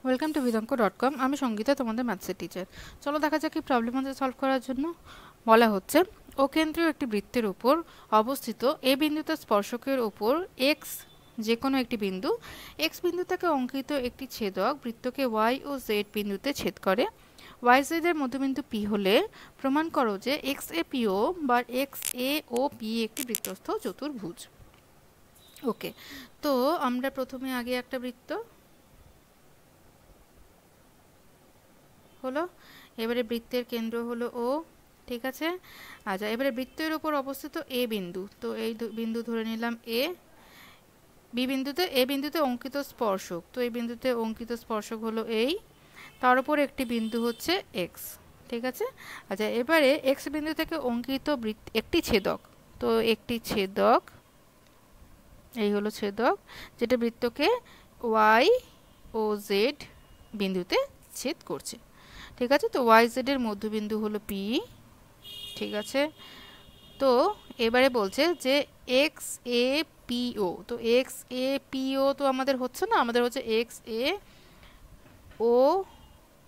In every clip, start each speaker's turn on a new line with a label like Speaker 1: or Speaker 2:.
Speaker 1: Welcome to bidanko.com। আমি সঙ্গীতা, তোমাদের ম্যাথসের teacher. চলো দেখা যাক কি প্রবলেম আছে সলভ করার জন্য। বলা হচ্ছে অকেন্দ্রীয় একটি বৃত্তের উপর অবস্থিত এ বিন্দুতে স্পর্শকের উপর এক্স যে কোনো একটি বিন্দু এক্স বিন্দু থেকে অঙ্কিত একটি ছেদক বৃত্তকে ওয়াই ও জেড বিন্দুতে ছেদ করে। ওয়াই জেড এর মধ্যবিন্দু পি হলে প্রমাণ করো যে এক্স এ পিও বা এক্স এ ও পি একটি বৃত্তস্থ চতুর্ভুজ। ওকে, তো আমরা প্রথমে আগে একটা বৃত্ত হলো, এবারে বৃত্তের কেন্দ্র হলো ও, ঠিক আছে। আচ্ছা, এবারে বৃত্তের উপর অবস্থিত এ বিন্দু, তো এই বিন্দু ধরে নিলাম এ। বি বিন্দুতে এ বিন্দুতে অঙ্কিত স্পর্শক, তো এই বিন্দুতে অঙ্কিত স্পর্শক হলো এই, তার উপর একটি বিন্দু হচ্ছে এক্স, ঠিক আছে। আচ্ছা, এবারে এক্স বিন্দু থেকে অঙ্কিত একটি ছেদক, তো একটি ছেদক, এই হলো ছেদক যেটা বৃত্তকে ওয়াই ও জেড বিন্দুতে ছেদ করছে, ঠিক আছে। তো ওয়াই জেড এর মধ্যবিন্দু হলো পি, ঠিক আছে। তো এবারে বলছে যে এক্স এ পিও, তো এক্স এ পিও তো আমাদের হচ্ছে না, আমাদের হচ্ছে এক্স এ ও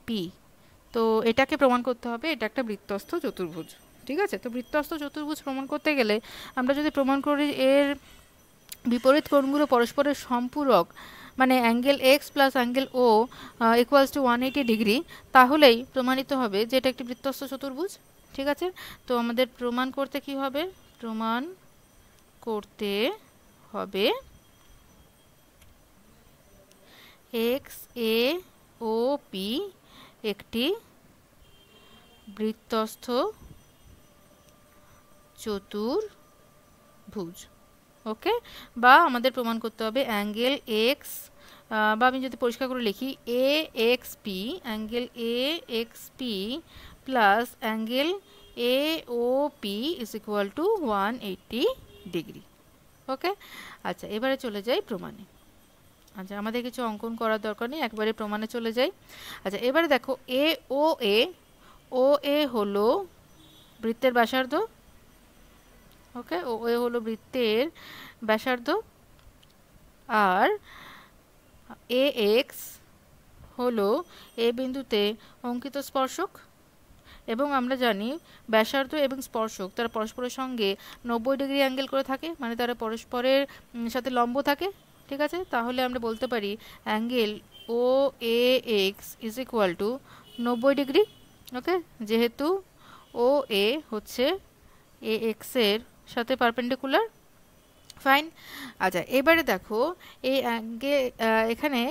Speaker 1: পি। তো এটাকে প্রমাণ করতে হবে এটা একটা বৃত্তস্থ চতুর্ভুজ, ঠিক আছে। তো বৃত্তস্থ চতুর্ভুজ প্রমাণ করতে গেলে আমরা যদি প্রমাণ করি এর বিপরীত কোণগুলো পরস্পরের সম্পূরক, মানে angle X plus angle O equals to 180 degree, তাহলেই প্রমাণিত হবে যে এটা একটি বৃত্তস্থ চতুর্ভুজ, ঠিক আছে। তো আমাদের প্রমাণ করতে কি হবে? প্রমাণ করতে হবে এক্স এ ও পি একটি বৃত্তস্থ চতুর্ভুজ, ওকে। বা আমাদের প্রমাণ করতে হবে অ্যাঙ্গেল এক্স, বা আমি যদি পরিষ্কার করে লিখি A X P, angle A X P plus angle A O P is equal to 180 degree, okay. আচ্ছা, এবারে চলে যাই প্রমাণে। আচ্ছা, আমাদের কিছু অঙ্কন করার দরকার নেই, একবারে প্রমাণে চলে যাই। আচ্ছা, এবারে দেখো এ ও এ হলো বৃত্তের ব্যাসার্ধ, ওকে। ও এ হলো বৃত্তের ব্যাসার্ধ, আর এ এক্স হলো এ বিন্দুতে অঙ্কিত স্পর্শক, এবং আমরা জানি ব্যাসার্ধ এবং স্পর্শক তারা পরস্পরের সঙ্গে 90 ডিগ্রি অ্যাঙ্গেল করে থাকে, মানে তারা পরস্পরের সাথে লম্ব থাকে, ঠিক আছে। তাহলে আমরা বলতে পারি angle O A X is equal to 90 degree, okay. যেহেতু ও এ হচ্ছে এ এক্সের সাথে পারপেন্ডিকুলার, ফাইন। আচ্ছা, এবারে দেখো এই অ্যাঙ্গেল, এখানে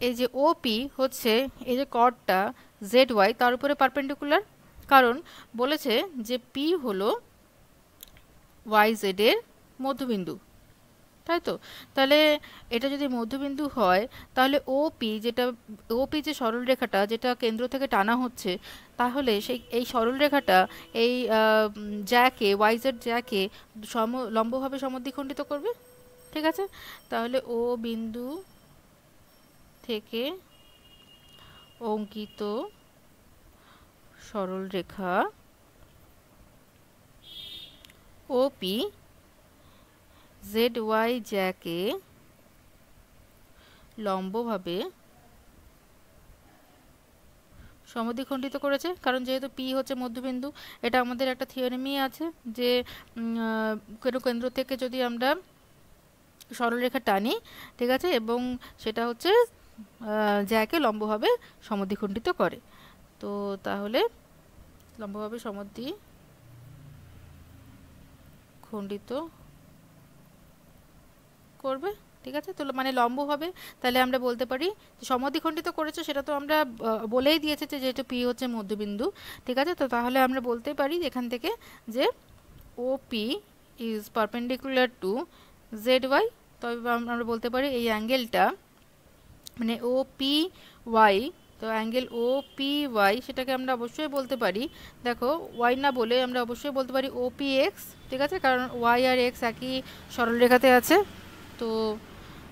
Speaker 1: এই যে ওপি হচ্ছে এই যে কর্ডটা জেড ওয়াই তার উপরে পারপেন্ডিকুলার, কারণ বলেছে যে পি হলো ওয়াই জেড এর মধ্যবিন্দু, তাই তো। তাহলে এটা যদি মধ্যবিন্দু হয় তাহলে ওপি, যেটা ওপি যে সরলরেখাটা যেটা কেন্দ্র থেকে টানা হচ্ছে, তাহলে সেই এই সরলরেখাটা এই জ্যাকে ওয়াই জেড জ্যাকে লম্বভাবে সমদ্বিখণ্ডিত করবে, ঠিক আছে। তাহলে ও বিন্দু থেকে অঙ্কিত সরলরেখা ওপি জেড ওয়াই জ্যাকে লম্বভাবে সমদ্বিখণ্ডিত করেছে, কারণ যেহেতু পি হচ্ছে মধ্যবিন্দু, এটা আমাদের একটা থিওরেমই আছে যে কোনো কেন্দ্র থেকে যদি আমরা সরলরেখা টানি, ঠিক আছে, এবং সেটা হচ্ছে জ্যাকে লম্বভাবে সমদ্বিখণ্ডিত করে। তো তাহলে লম্বভাবে সমদ্বিখণ্ডিত করবে, ঠিক আছে। তো মানে লম্ব হবে, তাহলে আমরা বলতে পারি যে সমদ্বিখণ্ডিত করেছে, সেটা তো আমরা বলেই দিয়েছে যে যেহেতু পি হচ্ছে মধ্যবিন্দু, ঠিক আছে। তো তাহলে আমরা বলতে পারি এখান থেকে যে O P is perpendicular to Z Y. তবে আমরা বলতে পারি এই অ্যাঙ্গেলটা মানে ও পি ওয়াই, তো অ্যাঙ্গেল ও পি ওয়াই সেটাকে আমরা অবশ্যই বলতে পারি, দেখো ওয়াই না বলে আমরা অবশ্যই বলতে পারি ও পি এক্স, ঠিক আছে, কারণ ওয়াই আর এক্স একই সরলরেখাতে আছে। তো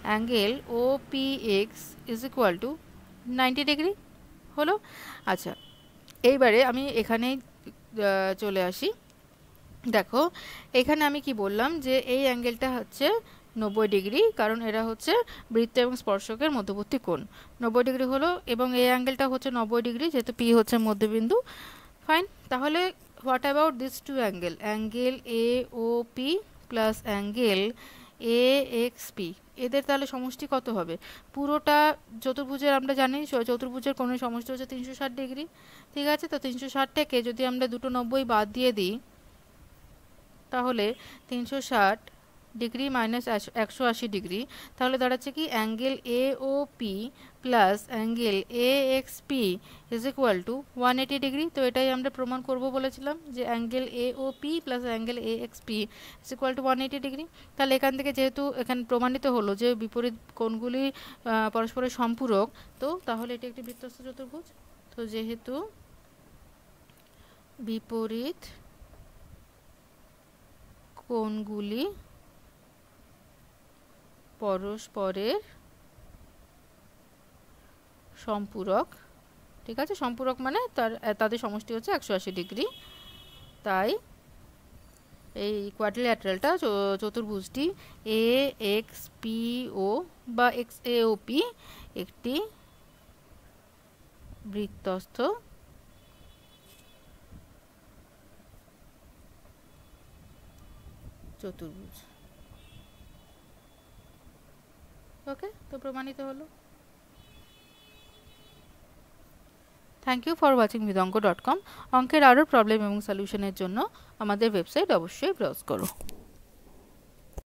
Speaker 1: angle O P X is equal to 90 degree হলো। আচ্ছা, এইবারে আমি এখানেই চলে আসি। দেখো এখানে আমি কি বললাম যে এই অ্যাঙ্গেলটা হচ্ছে 90 ডিগ্রি, কারণ এরা হচ্ছে বৃত্ত এবং স্পর্শকের মধ্যবর্তী কোণ। 90 ডিগ্রি হলো, এবং এই অ্যাঙ্গেলটা হচ্ছে 90 ডিগ্রি, যেহেতু পি হচ্ছে মধ্যবিন্দু। ফাইন। তাহলে what about this two angle, angle A O P plus angle A X P, এদের তাহলে সমষ্টি কত হবে? পুরোটা চতুর্ভুজের আমরা জানি চতুর্ভুজের কোণের সমষ্টি হচ্ছে 360 ডিগ্রি। ঠিক আছে, তো 360 থেকে যদি আমরা দুটো 90 বাদ দিয়ে দিই, তাহলে 360 ডিগ্রি মাইনাস 180 ডিগ্রি, তাহলে দাঁড়াচ্ছে কি angle A O P plus angle A X P is equal to 180 degree. তো এটাই আমরা প্রমাণ করব বলেছিলাম, যে angle A O P plus angle A X P is equal to 180 degree. তাহলে এখান থেকে যেহেতু এখানে প্রমাণিত হলো যে বিপরীত কোণগুলি পরস্পরের সম্পূরক, তো তাহলে এটি একটি বৃত্তস্থ চতুর্ভুজ। তো যেহেতু বিপরীত কোণগুলি পরস্পরের সম্পূরক, ঠিক আছে, সম্পূরক মানে তাদের সমষ্টি হচ্ছে 180 ডিগ্রি, তাই এই কোয়াড্রিল্যাটারালটা চতুর্ভুজটি এ এক্স পি ও বা এক্স এ ও পি একটি বৃত্তস্থ চতুর্ভুজ। ওকে, তো প্রমাণিত হলো। Thank you for watching vidanko.com। অঙ্কের আরও প্রবলেম এবং সলিউশনের জন্য আমাদের ওয়েবসাইট অবশ্যই ব্রাউজ করো।